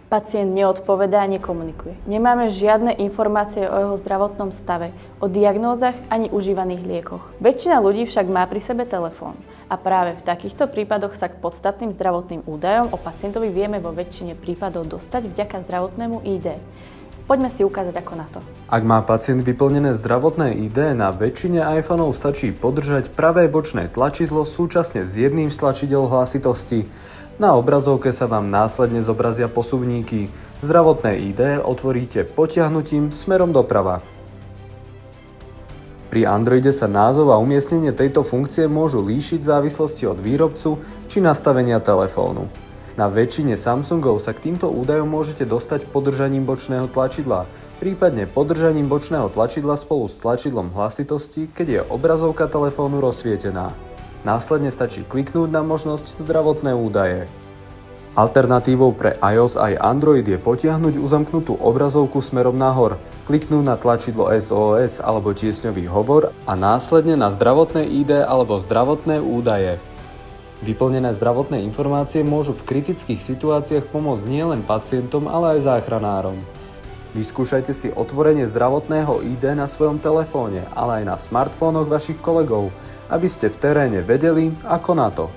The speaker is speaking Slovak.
Pacient neodpovedá a nekomunikuje. Nemáme žiadne informácie o jeho zdravotnom stave, o diagnózach ani užívaných liekoch. Väčšina ľudí však má pri sebe telefón. A práve v takýchto prípadoch sa k podstatným zdravotným údajom o pacientovi vieme vo väčšine prípadov dostať vďaka zdravotnému ID. Poďme si ukázať ako na to. Ak má pacient vyplnené zdravotné ID, na väčšine iPhoneov stačí podržať pravé bočné tlačidlo súčasne s jedným z tlačidel hlasitosti. Na obrazovke sa vám následne zobrazia posuvníky. Zdravotné ID otvoríte potiahnutím smerom doprava. Pri Androide sa názov a umiestnenie tejto funkcie môžu líšiť v závislosti od výrobcu či nastavenia telefónu. Na väčšine Samsungov sa k týmto údajom môžete dostať podržaním bočného tlačidla, prípadne podržaním bočného tlačidla spolu s tlačidlom hlasitosti, keď je obrazovka telefónu rozsvietená. Následne stačí kliknúť na možnosť zdravotné údaje. Alternatívou pre iOS aj Android je potiahnuť uzamknutú obrazovku smerom nahor, kliknúť na tlačidlo SOS alebo tiesňový hovor a následne na zdravotné ID alebo zdravotné údaje. Vyplnené zdravotné informácie môžu v kritických situáciách pomôcť nielen pacientom, ale aj záchranárom. Vyskúšajte si otvorenie zdravotného ID na svojom telefóne, ale aj na smartfónoch vašich kolegov, aby ste v teréne vedeli, ako na to.